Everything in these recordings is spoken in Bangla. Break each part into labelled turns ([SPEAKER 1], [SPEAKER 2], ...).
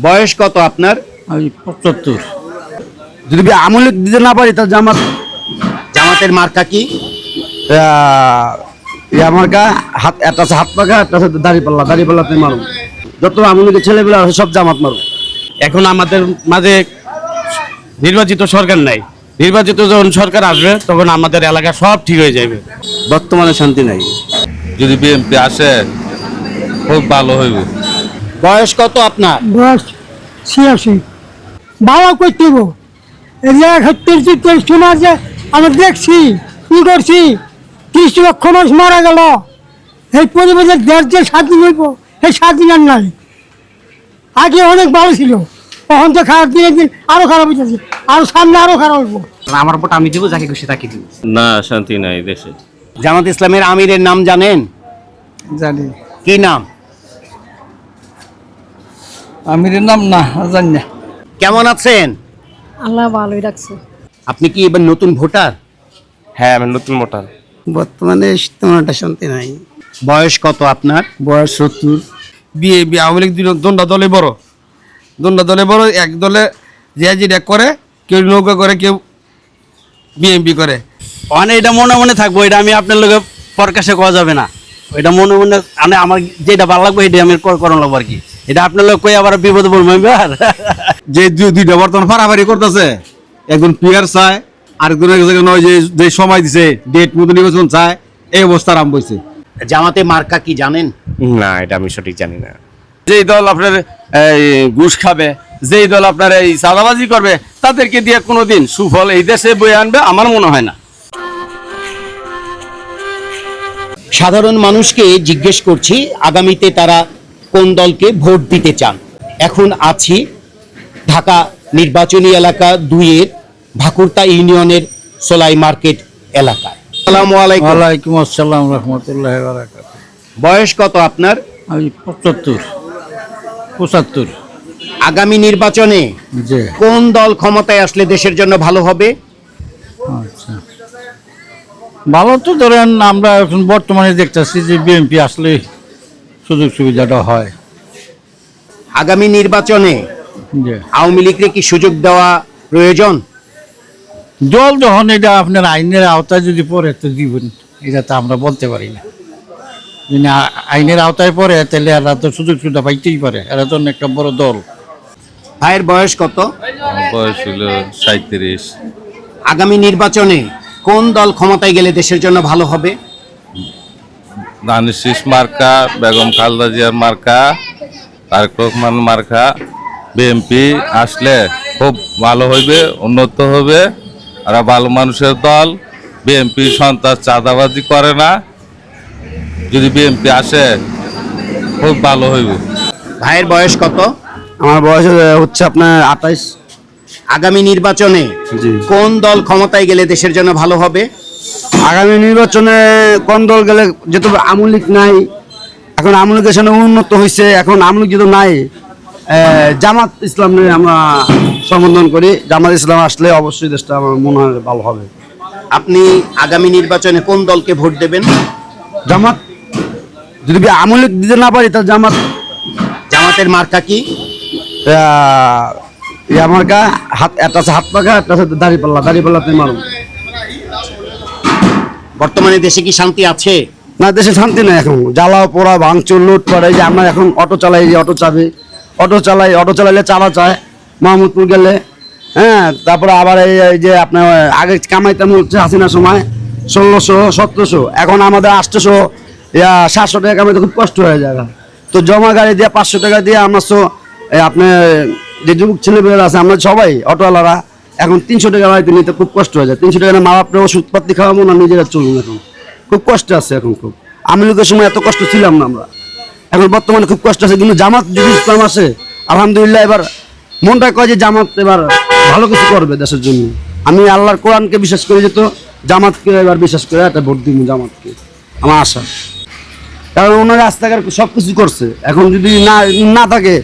[SPEAKER 1] বয়স কত আপনার?
[SPEAKER 2] আমি ৭৫।
[SPEAKER 3] যদি আমলে দিতে না পারি তাহলে
[SPEAKER 1] জামাতের মার্কা কি?
[SPEAKER 3] মার্কা হাত, একটা আছে হাত পাকা, একটা আছে দাড়ি পাল্লাতে মারুন। যত আমলিকে ছেলেগুলো আছে সব জামাত মারুন।
[SPEAKER 2] এখন আমাদের মাঝে নির্বাচিত সরকার নাই, নির্বাচিত যখন সরকার আসবে তখন আমাদের এলাকা সব ঠিক হয়ে যাবে।
[SPEAKER 3] বর্তমানে শান্তি নাই।
[SPEAKER 4] যদি বিএনপি আসে খুব ভালো হইব।
[SPEAKER 1] বয়স কত আপনার?
[SPEAKER 5] বয়স ৮৬। ভালো করতে শোনা যে আমরা দেখছি কি করছি, ৩০ লক্ষ মানুষ মারা গেল। এই পরিবেশের দেশ যে স্বাধীন হইব, সেই স্বাধীন আর নাই। আগে অনেক ভালো ছিল, তখন তো খারাপ দিনের দিন আরো খারাপ হইতেছে, আরো সামনে আরো খারাপ হইব।
[SPEAKER 2] আমার ভোট আমি দিব, যাকে খুশি তাকে দিব।
[SPEAKER 4] না, শান্তি নাই দেশে।
[SPEAKER 1] জামাত ইসলামের আমিরের নাম জানেন?
[SPEAKER 5] জানি
[SPEAKER 1] কি নাম?
[SPEAKER 5] আমিরের নাম না জানি না।
[SPEAKER 1] কেমন আছেন?
[SPEAKER 6] আল্লাহ ভালোই রাখছে।
[SPEAKER 1] আপনি কি এবার নতুন ভোটার?
[SPEAKER 4] হ্যাঁ, আমি নতুন ভোটার।
[SPEAKER 3] বর্তমানে তেমন একটা শান্তি নাই।
[SPEAKER 1] বয়স কত আপনার?
[SPEAKER 3] বয়স ৭০।
[SPEAKER 2] বিএনপি আওয়ামী লীগ দোনটা দলে বড়, এক দলে যে যেটা করে, কেউ নৌকা করে, কেউ বিএনপি করে। মানে এটা মনে মনে থাকবো, এটা আমি আপনার লোকে প্রকাশে করা যাবে না। এটা মনে মনে আমার যেটা ভালো লাগবে এটা আমি করানো লাগবো আর কি। এটা আপনার লোক কই আবার বিপদে পড়বো আর
[SPEAKER 7] যে দুইটা বর্তমান ফাড়াফাড়ি করতেছে, একজন পিয়ার চায়, আরেকজনের যে সময় দিছে ডেট মতো নির্বাচন চায়, এই অবস্থা আরম্ভ হয়েছে।
[SPEAKER 1] জামাতে মার্কা কি জানেন?
[SPEAKER 4] না, এটা আমি সঠিক জানি না।
[SPEAKER 2] যেই দল আপনার ঘুষ খাবে, যেই দল আপনার এই চাঁদাবাজি করবে, তাদেরকে দিয়ে কোনোদিন সুফল এই দেশে বয়ে আনবে আমার মনে হয় না।
[SPEAKER 1] সাধারণ মানুষকে জিজ্ঞেস করছি আগামীতে তারা কোন দলকে ভোট দিতে চান। এখন আছি ঢাকা নির্বাচনী এলাকা ২-এর ভাকুরতা ইউনিয়নের সোলাই মার্কেট এলাকায়। আসসালামু আলাইকুম।
[SPEAKER 2] ওয়ালাইকুম আসসালাম রহমতুল্লাহ বারাকাতুহু।
[SPEAKER 1] বয়স কত আপনার?
[SPEAKER 2] আমি ৭৫।
[SPEAKER 1] আগামী নির্বাচনে
[SPEAKER 2] জি,
[SPEAKER 1] কোন দল ক্ষমতায় আসলে দেশের জন্য ভালো হবে?
[SPEAKER 2] আচ্ছা, ভালো তো ধরেন আমরা এখন বর্তমানে দেখতেছি যে বিএনপি আসলে সুযোগ সুবিধাটা হয়।
[SPEAKER 1] আগামী নির্বাচনে
[SPEAKER 2] যে
[SPEAKER 1] আওয়ামী লীগকে কি সুযোগ দেওয়া প্রয়োজন?
[SPEAKER 2] দল যখন এটা আপনার আইনের আওতায় যদি পড়ে তো দিবেন, এটা তো আমরা বলতে পারি না। যদি আইনের আওতায় পড়ে তাহলে এরা তো সুযোগ সুবিধা পাইতেই পারে, এরা তো একটা বড় দল।
[SPEAKER 1] ভাইয়ের বয়স কত?
[SPEAKER 4] আমার বয়স হলো ৩৭।
[SPEAKER 1] আগামী নির্বাচনে কোন দল ক্ষমতায় গেলে দেশের জন্য ভালো হবে?
[SPEAKER 4] ধানের শীষ মার্কা, বেগম খালেদা জিয়ার মার্কা, তারেক রহমান মার্কা। বিএনপি আসলে খুব ভালো হইবে, উন্নত হবে। আর ভালো মানুষের দল। বিএনপি সন্ত্রাস চাঁদাবাজি করে না। যদি বিএনপি আসে খুব ভালো হইব।
[SPEAKER 1] ভাইয়ের বয়স কত?
[SPEAKER 3] আমার বয়স হচ্ছে আপনার ২৮।
[SPEAKER 1] আগামী নির্বাচনে
[SPEAKER 3] জি।
[SPEAKER 1] কোন দল ক্ষমতায় গেলে দেশের জন্য ভালো হবে?
[SPEAKER 3] আগামী নির্বাচনে কোন দল গেলে, যেহেতু আমলিক নাই, এখন আমলিকের সামনে উন্নত হয়েছে, এখন আমলিক যেহেতু নাই, জামাত ইসলাম আমরা সম্বোধন করি। জামাত ইসলাম আসলে অবশ্যই দেশটা আমার মনে হয় ভালো হবে।
[SPEAKER 1] আপনি আগামী নির্বাচনে কোন দলকে ভোট দেবেন?
[SPEAKER 3] জামাত। যদি আমলিক দিতে না পারি তাহলে
[SPEAKER 1] জামাতের মার্কা কি?
[SPEAKER 3] মার্কা হাত, একটা আছে হাত পাকা, একটা আছে দাড়ি পাল্লাতে মারুন।
[SPEAKER 1] বর্তমানে দেশে কি শান্তি আছে?
[SPEAKER 3] না, দেশে শান্তি নাই। এখন জ্বালাও পোড়া ভাঙচুর লুট করে, যে আমরা এখন অটো চালাই, যে অটো চালাইলে চালা চায় মাহমুদপুর গেলে। হ্যাঁ, তারপরে আবার এই যে আপনার আগে কামাইতাম হচ্ছে হাসিনার সময় ১৬০০ ১৭০০, এখন আমাদের ৮০০ ৭০০ টাকা কামাইতে খুব কষ্ট হয়ে যায়। তো জমা গাড়ি দিয়ে ৫০০ টাকা দিয়ে আমরা আপনার যে যুবক ছেলেমেয়েরা আছে, আমরা সবাই অটোওয়ালারা এখন ৩০০ টাকা বাড়িতে নিতে খুব কষ্ট হয়ে যায়। ৩০০ টাকা মা বাপরা ওষুধপাতি খাওয়াবো না, নিজেরা চলুন। এখন খুব কষ্ট আছে। এখন খুব, আমি লোকের সময় এত কষ্ট ছিলাম না আমরা, এখন বর্তমানে খুব কষ্ট আছে। কিন্তু জামাত যদি ইসলাম আসে, আলহামদুলিল্লাহ, এবার মনটা কয় যে জামাত এবার ভালো কিছু করবে দেশের জন্য। আমি আল্লাহর কোরআনকে বিশ্বাস করি, যেত জামাতকে এবার বিশ্বাস করে একটা ভোট দিব জামাতকে, আমার আশা। কারণ ওনারা রাস্তাঘাট সব কিছু করছে। এখন যদি না থাকে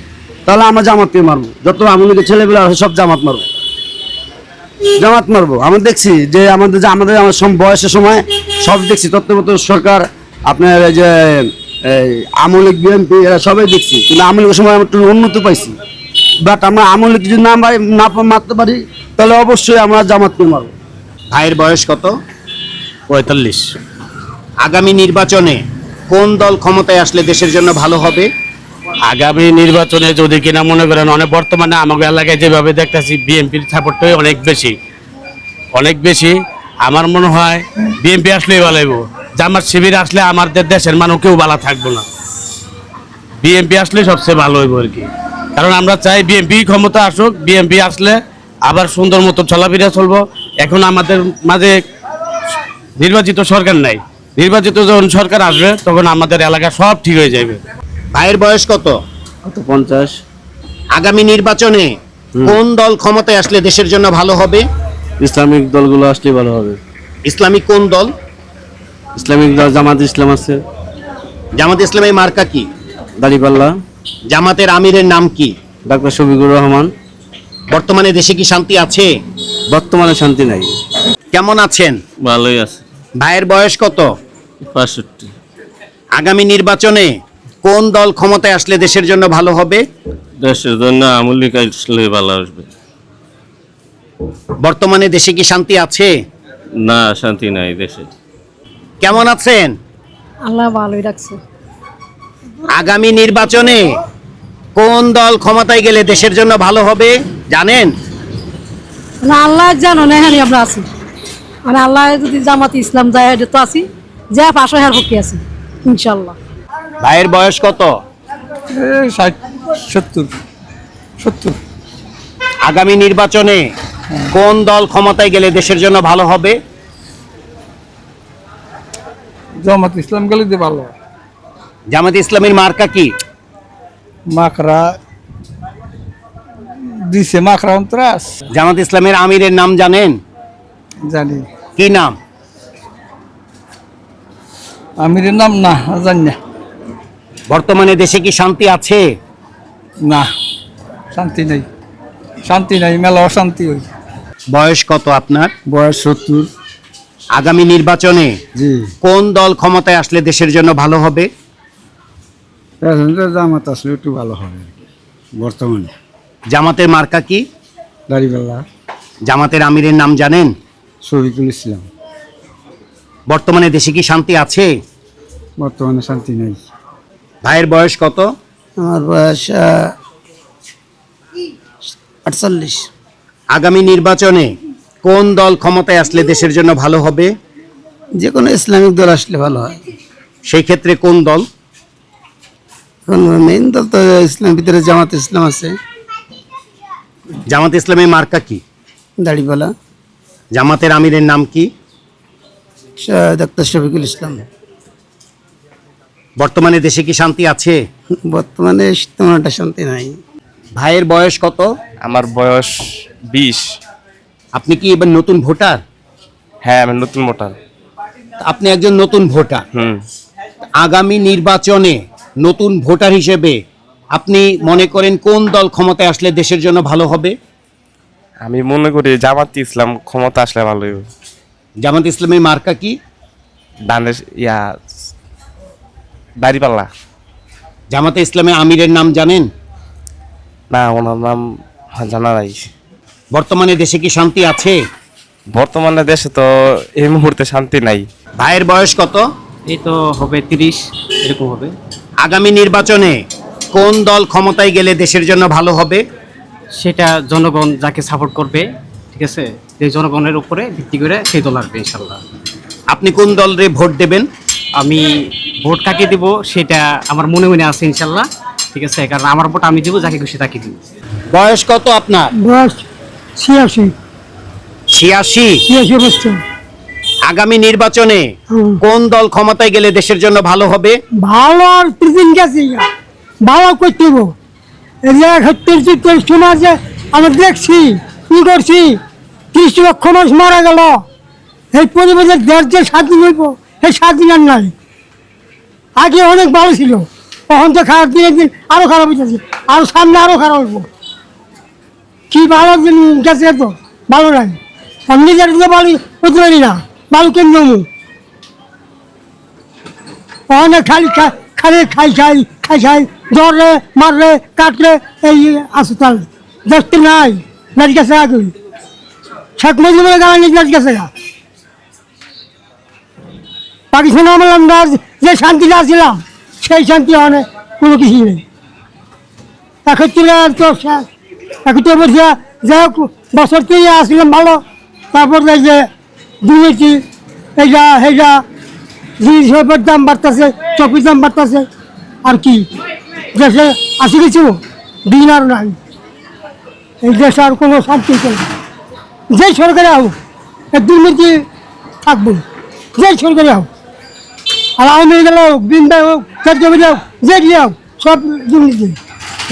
[SPEAKER 3] তাহলে আমরা জামাতকে মারবো। যত আমলিকে ছেলেগুলো আছে সব জামাত মারবো। আমরা দেখছি যে আমাদের বয়সের সময় সব দেখছি, তত্ত্বাবধায়ক সরকার, আপনার এই যে আমলিক বিএনপি, এরা সবাই দেখছি। কিন্তু আমলিকের সময় আমরা একটু উন্নত পাইছি। বাট আমরা আমলে যদি না মারতে পারি তাহলে অবশ্যই আমরা জামাতকে মারবো।
[SPEAKER 1] ভাইয়ের বয়স কত?
[SPEAKER 2] 45।
[SPEAKER 1] আগামী নির্বাচনে কোন দল ক্ষমতায় আসলে দেশের জন্য ভালো হবে?
[SPEAKER 2] আগামী নির্বাচনে যদি কিনা মনে করেন অনেক বর্তমানে আমাদের এলাকায় যেভাবে দেখতেছি বিএনপির সাপোর্টটাই অনেক বেশি। আমার মনে হয় বিএনপি আসলেই ভালো হইব। জামাত শিবির আসলে আমাদের দেশের মানুষ কেউ ভালো থাকবো না। বিএনপি আসলে সবচেয়ে ভালো হইব আর কি। কারণ আমরা চাই বিএনপি ক্ষমতা আসুক, বিএনপি আসলে আবার সুন্দর মতো চলাফেরা চলবো। এখন আমাদের মাঝে নির্বাচিত সরকার নাই, নির্বাচিত যখন সরকার আসবে তখন আমাদের এলাকা সব ঠিক হয়ে যাবে।
[SPEAKER 1] ভাইয়ের বয়স কত?
[SPEAKER 3] 50।
[SPEAKER 1] আগামী নির্বাচনে কোন দল ক্ষমতায় আসলে দেশের জন্য ভালো হবে?
[SPEAKER 3] ইসলামিক দলগুলো আসলে ভালো হবে।
[SPEAKER 1] ইসলামিক কোন দল?
[SPEAKER 3] ইসলামিক দল জামাত ইসলাম আছে,
[SPEAKER 1] জামাত ইসলামের মার্কা কি?
[SPEAKER 3] দাড়িপাল্লা।
[SPEAKER 1] জামাতের আমিরের নাম কি?
[SPEAKER 3] ডাক্তার শফিকুর রহমান।
[SPEAKER 1] বর্তমানে দেশে কি শান্তি আছে?
[SPEAKER 3] বর্তমানে শান্তি নাই।
[SPEAKER 1] কেমন আছেন?
[SPEAKER 4] ভালোই আছে।
[SPEAKER 1] ভাইয়ের বয়স কত?
[SPEAKER 4] 65।
[SPEAKER 1] আগামী নির্বাচনে কোন দল ক্ষমতায় আসলে দেশের জন্য ভালো হবে?
[SPEAKER 4] দেশের জন্য আমূলিক আসলে ভালো আসবে।
[SPEAKER 1] বর্তমানে দেশে কি শান্তি আছে?
[SPEAKER 4] না, শান্তি নাই দেশে।
[SPEAKER 1] কেমন আছেন?
[SPEAKER 6] আল্লাহ ভালোই রাখছে।
[SPEAKER 1] আগামী নির্বাচনে কোন দল ক্ষমতায় গেলে দেশের জন্য ভালো হবে জানেন?
[SPEAKER 6] মানে আল্লাহ জানো না, এখানে আমরা আছি। মানে আল্লাহ যদি জামাত ইসলাম যায় এটা তো আছি, যা পাশে হার পক্ষে আছি ইনশাল্লাহ।
[SPEAKER 1] ভাইয়ের বয়স কত?
[SPEAKER 3] 70।
[SPEAKER 1] আগামী নির্বাচনে কোন দল ক্ষমতায় গেলে দেশের জন্য ভালো হবে?
[SPEAKER 8] জামাত ইসলাম গেলে দিয়ে ভালো।
[SPEAKER 1] জামাত ইসলামের মার্কা কি?
[SPEAKER 8] মাকড়া দিছে, মাকড়া অন্তরাস।
[SPEAKER 1] জামাত ইসলামের আমিরের নাম জানেন?
[SPEAKER 8] জানি।
[SPEAKER 1] কি নাম?
[SPEAKER 8] আমিরের নাম না জানি না।
[SPEAKER 1] বর্তমানে দেশে কি শান্তি আছে?
[SPEAKER 8] না, শান্তি নেই, শান্তি নাই, মেলা অশান্তি হই।
[SPEAKER 1] বয়স কত আপনার?
[SPEAKER 3] বয়স 70।
[SPEAKER 1] আগামী নির্বাচনে
[SPEAKER 3] জি।
[SPEAKER 1] কোন দল ক্ষমতায় আসলে দেশের জন্য ভালো হবে?
[SPEAKER 3] জামাত আসলে একটু ভালো হবে বর্তমানে।
[SPEAKER 1] জামাতের মার্কা কি?
[SPEAKER 3] দাড়িপাল্লা।
[SPEAKER 1] জামাতের আমিরের নাম জানেন?
[SPEAKER 3] শফিকুল ইসলাম।
[SPEAKER 1] বর্তমানে দেশে কি শান্তি আছে?
[SPEAKER 3] বর্তমানে শান্তি নেই।
[SPEAKER 1] ভাইয়ের বয়স কত?
[SPEAKER 3] আমার বয়স 48।
[SPEAKER 1] আগামী নির্বাচনে কোন দল ক্ষমতায় আসলে দেশের জন্য ভালো হবে?
[SPEAKER 3] যে কোনো ইসলামিক দল আসলে ভালো হয়।
[SPEAKER 1] সেই ক্ষেত্রে কোন দল?
[SPEAKER 3] এখন মেইন দল তো ইসলামের ভিতরে জামাত ইসলাম আছে।
[SPEAKER 1] জামাত ইসলামের মার্কা কি?
[SPEAKER 3] দাড়িপাল্লা।
[SPEAKER 1] জামাতের আমিরের নাম কি?
[SPEAKER 3] ডাক্তার শফিকুল ইসলাম।
[SPEAKER 1] বর্তমানে দেশে কি শান্তি আছে?
[SPEAKER 3] বর্তমানে তেমন একটা শান্তি নাই।
[SPEAKER 1] ভাইয়ের বয়স কত?
[SPEAKER 9] আমার বয়স 20।
[SPEAKER 1] আপনি কি এবার নতুন ভোটার?
[SPEAKER 9] হ্যাঁ, আমি নতুন ভোটার।
[SPEAKER 1] আপনি একজন নতুন ভোটার।
[SPEAKER 9] হুম।
[SPEAKER 1] আগামী নির্বাচনে নতুন ভোটার হিসেবে আপনি মনে করেন কোন দল ক্ষমতায় আসলে দেশের জন্য ভালো হবে?
[SPEAKER 9] আমি মনে করি জামাত ইসলাম ক্ষমতা আসলে ভালো হইব।
[SPEAKER 1] জামাত ইসলামের মার্কা কি?
[SPEAKER 9] দানের দাড়িপাল্লা।
[SPEAKER 1] জামাতে ইসলামের আমিরের নাম জানেন?
[SPEAKER 9] না, ওনার নাম জানা নাই।
[SPEAKER 1] বর্তমানে দেশে কি শান্তি আছে?
[SPEAKER 9] বর্তমানে দেশে তো এই মুহূর্তে শান্তি নাই।
[SPEAKER 1] ভাইয়ের বয়স কত?
[SPEAKER 10] এই তো হবে 30 এরকম হবে।
[SPEAKER 1] আগামী নির্বাচনে কোন দল ক্ষমতায় গেলে দেশের জন্য ভালো হবে?
[SPEAKER 10] সেটা জনগণ যাকে সাপোর্ট করবে, ঠিক আছে, যে জনগণের উপরে ভিত্তি করে সেই দল আসবে ইনশাল্লাহ।
[SPEAKER 1] আপনি কোন দলরে ভোট দেবেন?
[SPEAKER 10] আমি ভোট কাকে দিব সেটা আমার মনে মনে আছে ইনশাল্লাহ, ঠিক আছে, কারণ আমার ভোট আমি দিব, যাকে খুশি তাকে দিব।
[SPEAKER 1] বয়স কত আপনার?
[SPEAKER 5] বয়স 86।
[SPEAKER 1] 86
[SPEAKER 5] বছর।
[SPEAKER 1] আগামী নির্বাচনে কোন দল ক্ষমতায় গেলে দেশের জন্য ভালো হবে?
[SPEAKER 5] ভালো আর প্রেসিডেন্ট গেছে, ভালো করতে হইব। এই যে 71 শোনা যে আমরা দেখছি কি করছি, 30 লক্ষ মানুষ মারা গেল। এই পরিবেশের দেশ যে স্বাধীন হইব, সেই স্বাধীন আর নাই। আগে অনেক ভালো ছিল, তখন তো খারাপ, দিনের দিন আরো খারাপ হইতেছে, আরো সামনে আরো খারাপ হইব। কি ভালো দিন গেছে, তো ভালো নাই। আমি নিজের দিকে ভালো হতে পারি না, ভালো কেন অনেক খালি খালি খাই খাই খাই খাই ধরলে মারলে কাটলে এই আসতাল দেখতে নাই নাচ গেছে আগে শেখ মুজিবের গাড়ি নাচ গেছে পাকিস্তান আমরা যে শান্তিটা ছিলাম সেই শান্তি মানে কোনো কিছুই নেই এখন ছিল তো এখন তো বলছে যাই হোক বছর থেকে আসছিলাম ভালো তারপর এই যে দুর্নীতি এইটা সেইটা জিনিসের দাম বাড়তেছে চপির দাম বাড়তেছে আর কি দেশে আসি কিছু দিন আর নাই এই দেশে আর কোনো শান্তি নেই যেই সরকারে হোক এই দুর্নীতি থাকবে যেই সরকারে হোক আর আওয়ামী লীগ হোক বিন্দা হোক কেন্দ্রীয় হোক যে দিয়ে হোক সব দুর্নীতি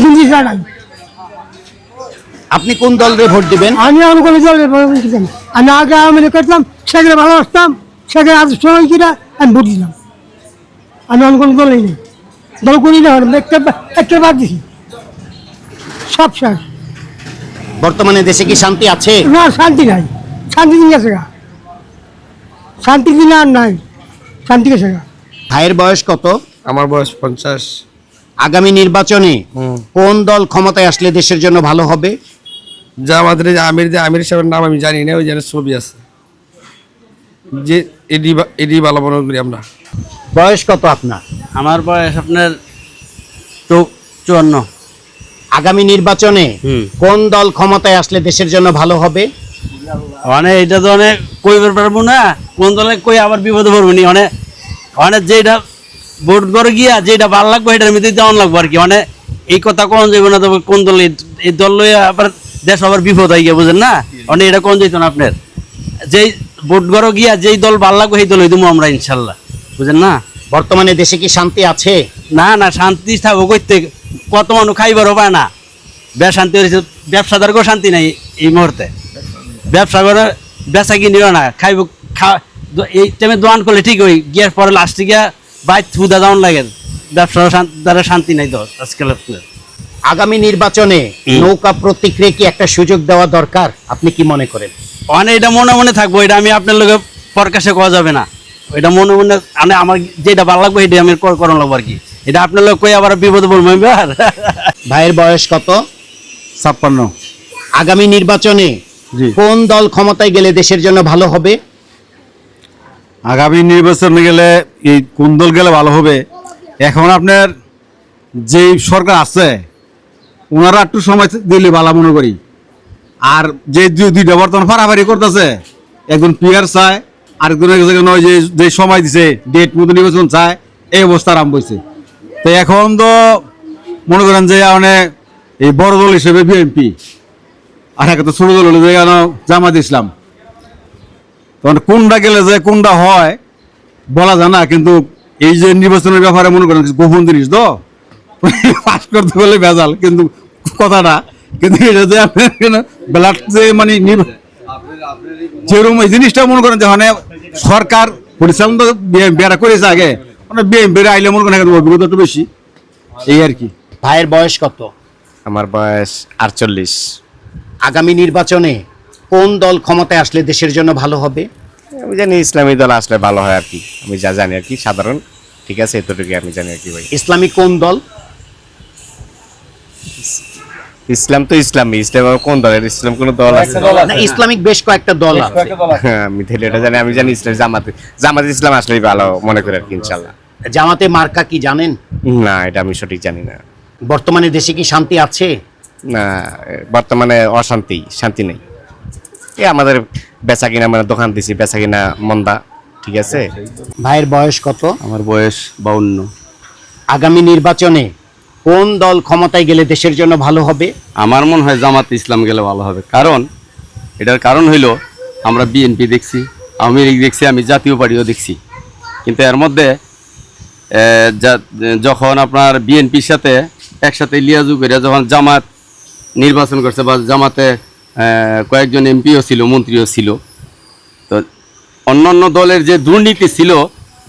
[SPEAKER 5] দুর্নীতি নাই।
[SPEAKER 1] আপনি কোন দলের ভোট দিবেন?
[SPEAKER 5] আমি অনুকূল দলের আমি আগে আওয়ামী লীগ করতাম সেখানে ভালোবাসতাম সেখানে আজ সময় কিনা আমি ভোট দিলাম আমি অনুকূল দলই নেই দল করি না একটা বাদ দিছি সব শেষ।
[SPEAKER 1] বর্তমানে দেশে কি শান্তি আছে?
[SPEAKER 5] না শান্তি নাই শান্তি দিন গেছে গা শান্তি দিন আর নাই শান্তি গেছে গা।
[SPEAKER 1] ভাইয়ের বয়স কত?
[SPEAKER 2] আমার বয়স 50।
[SPEAKER 1] আগামী নির্বাচনে কোন দল ক্ষমতায় আসলে দেশের জন্য ভালো হবে?
[SPEAKER 2] যা আমাদের আমির সাহেবের নাম আমি জানি না, ওই যেন ছবি আছে যে এডি ভালো মনে করি আমরা।
[SPEAKER 1] বয়স কত আপনার?
[SPEAKER 2] আমার বয়স আপনার 54।
[SPEAKER 1] আগামী নির্বাচনে কোন দল ক্ষমতায় আসলে দেশের জন্য ভালো হবে?
[SPEAKER 2] অনেক এটা তো অনেক কইবার পারবো না কোন দলে কই আবার বিপদে পড়বো নি অনেক অনেক যেটা ভোট করে গিয়া যেটা ভালো লাগবে এটার মধ্যে দেওয়ান লাগবো আর কি অনেক এই কথা কোন যাইব না তবে কোন দল এই দল লইয়া আবার দেশ আবার বিপদ হয়ে গিয়া বুঝেন না অনেক এটা কোন যাইতো না আপনার যেই ভোট করে গিয়া যেই দল ভালো লাগবে সেই দল হইতো আমরা ইনশাল্লাহ বুঝেন না।
[SPEAKER 1] বর্তমানে দেশে কি শান্তি আছে?
[SPEAKER 2] না না শান্তি থাকবো করতে কত মানুষ খাইবারও পায় না শান্তি হয়েছে ব্যবসাদারকেও শান্তি নাই এই মুহূর্তে ব্যবসা করে বেচা কিনিও না খাইব এই টাইমে দোয়ান করলে ঠিক হই গিয়ার পরে লাস্টে গিয়া বাইক থুদা দাউন লাগে ব্যবসার দ্বারা শান্তি নাই তো আজকাল।
[SPEAKER 1] আগামী নির্বাচনে নৌকা প্রতীকে কি একটা সুযোগ দেওয়া দরকার আপনি কি মনে করেন?
[SPEAKER 2] অনেক এটা মনে মনে থাকবো এটা আমি আপনার লোকে প্রকাশে কওয়া যাবে না এটা মনে মনে মানে আমার যেটা ভালো লাগবে এটা আমি করানো লাগবো আর কি এটা আপনার লোক কই আবার বিপদে বলবো আর।
[SPEAKER 1] ভাইয়ের বয়স কত?
[SPEAKER 7] 56।
[SPEAKER 1] আগামী নির্বাচনে কোন দল ক্ষমতায় গেলে দেশের জন্য ভালো হবে?
[SPEAKER 7] আগামী নির্বাচনে গেলে এই কোন দল গেলে ভালো হবে, এখন আপনার যে সরকার আছে ওনারা একটু সময় দিলে ভালো মনে করি। আর যে দুইটা বর্তমান ফাড়াফাড়ি করতেছে একজন পিয়ার চায় আরেকজনের নয় যে সময় দিছে ডেট মতো নির্বাচন চায় এই অবস্থা আরম্ভ হয়েছে। তো এখন তো মনে করেন যে অনেক এই বড় দল হিসেবে বিএনপি আর একটা ছোট দল হলো যে জামাত ইসলাম। তখন কোনটা গেলে যে কোনটা হয় বলা যায় না, কিন্তু এই যে নির্বাচনের ব্যাপারে মনে করেন গোপন জিনিস তো পাস করতে গেলে ভেজাল কিন্তু কথাটা কিন্তু এটা যে আপনার ব্লাড যে মানে যেরকম এই জিনিসটা মনে করেন যে মানে সরকার পরিচালনা তো বেড়া করেছে আগে মানে বিএনপির আইলে মনে করেন অভিজ্ঞতা একটু বেশি এই আর কি।
[SPEAKER 1] ভাইয়ের বয়স কত?
[SPEAKER 9] আমার বয়স 48।
[SPEAKER 1] আগামী নির্বাচনে কোন দল ক্ষমতায় আসলে দেশের জন্য ভালো হবে?
[SPEAKER 9] আমি জানি ইসলামী দল আসলে ভালো হয় আর কি, আমি যা জানি আর কি সাধারণ, ঠিক আছে এতটুকু আমি জানি আর কি ভাই।
[SPEAKER 1] ইসলামিক কোন দল?
[SPEAKER 9] ইসলাম তো ইসলামী, ইসলাম কোন দলের ইসলাম কোন দল আছে
[SPEAKER 1] না, ইসলামিক বেশ কয়েকটা দল আছে।
[SPEAKER 9] আমি তাহলে এটা জানি, আমি জানি ইসলাম জামাত ইসলাম আসলেই ভালো মনে করি আর কি ইনশাল্লাহ।
[SPEAKER 1] জামাতে মার্কা কি জানেন?
[SPEAKER 9] না এটা আমি সঠিক জানি না।
[SPEAKER 1] বর্তমানে দেশে কি শান্তি আছে?
[SPEAKER 9] না বর্তমানে অশান্তি, শান্তি নেই। এই আমাদের বেচা কিনা মানে দোকান দিছি বেচা কিনা মন্দা, ঠিক আছে।
[SPEAKER 1] ভাইয়ের বয়স কত?
[SPEAKER 7] আমার বয়স 52।
[SPEAKER 1] আগামী নির্বাচনে কোন দল ক্ষমতায় গেলে দেশের জন্য ভালো হবে?
[SPEAKER 11] আমার মনে হয় জামাত ইসলাম গেলে ভালো হবে, কারণ এটার কারণ হইল আমরা বিএনপি দেখছি, আওয়ামী লীগ দেখছি, আমি জাতীয় পার্টিও দেখছি, কিন্তু এর মধ্যে যখন আপনার বিএনপির সাথে একসাথে লিয়াজু করে যখন জামাত নির্বাচন করছে বা জামাতে কয়েকজন এমপিও ছিল, মন্ত্রীও ছিল, তো অন্যান্য দলের যে দুর্নীতি ছিল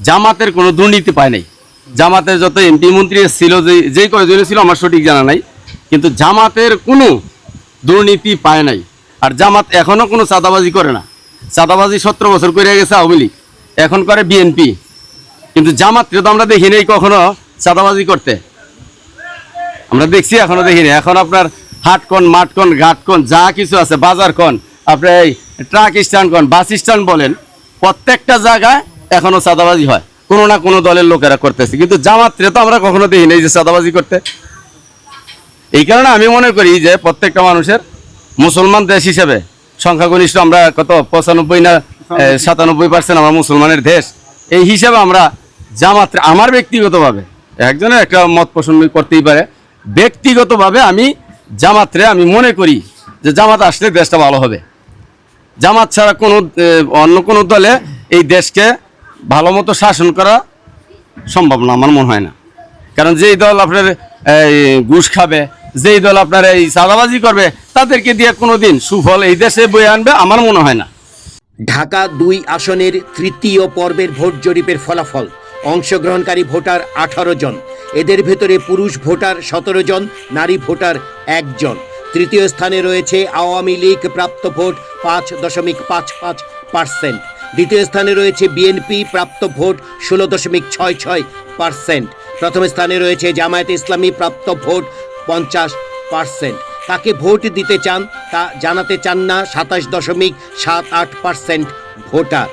[SPEAKER 11] জামাতের কোনো দুর্নীতি পায় নাই। জামাতের যত এমপি মন্ত্রী ছিল যেই কয়েকজন ছিল আমার সঠিক জানা নাই, কিন্তু জামাতের কোনো দুর্নীতি পায় নাই। আর জামাত এখনও কোনো চাঁদাবাজি করে না, চাঁদাবাজি 17 বছর করে গেছে আওয়ামী লীগ, এখন করে বিএনপি, কিন্তু জামাতকে তো আমরা দেখি নাই কখনো চাঁদাবাজি করতে। আমরা দেখছি, এখনো দেখিনি। এখন আপনার হাট কোন, মাঠ কোন, ঘাট কোন, যা কিছু আছে, বাজার কোন, আপনার এই ট্রাক স্ট্যান্ড কোন, বাস স্ট্যান্ড বলেন, প্রত্যেকটা জায়গায় এখনো চাঁদাবাজি হয়, কোনো না কোনো দলের লোকেরা করতেছে। কিন্তু জামাতরে তো আমরা কখনো দেখিনি এই যে চাঁদাবাজি করতে। এই কারণে আমি মনে করি যে প্রত্যেকটা মানুষের, মুসলমান দেশ হিসেবে সংখ্যাগরিষ্ঠ আমরা কত 95 না 97% আমরা মুসলমানের দেশ, এই হিসাবে আমরা জামাত, আমার ব্যক্তিগতভাবে, একজনের একটা মত পোষণ করতেই পারে, ব্যক্তিগতভাবে আমি জামাতরে আমি মনে করি যে জামাত আসলে দেশটা ভালো হবে। জামাত ছাড়া কোনো অন্য কোনো দলে এই দেশকে ভালো মতো শাসন করা সম্ভব না, আমার মনে হয় না। কারণ যেই দল আপনার এই ঘুষ খাবে, যেই দল আপনার এই চাঁদাবাজি করবে, তাদেরকে দিয়ে কোনো দিন সুফল এই দেশে বয়ে আনবে আমার মনে হয় না।
[SPEAKER 1] ঢাকা 2 আসনের তৃতীয় পর্বের ভোট জরিপের ফলাফল। অংশগ্রহণকারী ভোটার 18 জন, এদের ভেতরে পুরুষ ভোটার 17 জন, নারী ভোটার 1 জন। তৃতীয় স্থানে রয়েছে আওয়ামী লীগ, প্রাপ্ত ভোট 5.55%। দ্বিতীয় স্থানে রয়েছে বিএনপি, প্রাপ্ত ভোট 16.66%। প্রথম স্থানে রয়েছে জামায়াতে ইসলামী, প্রাপ্ত ভোট 50%। কাকে ভোট দিতে চান তা জানাতে চান না 27.78% ভোটার।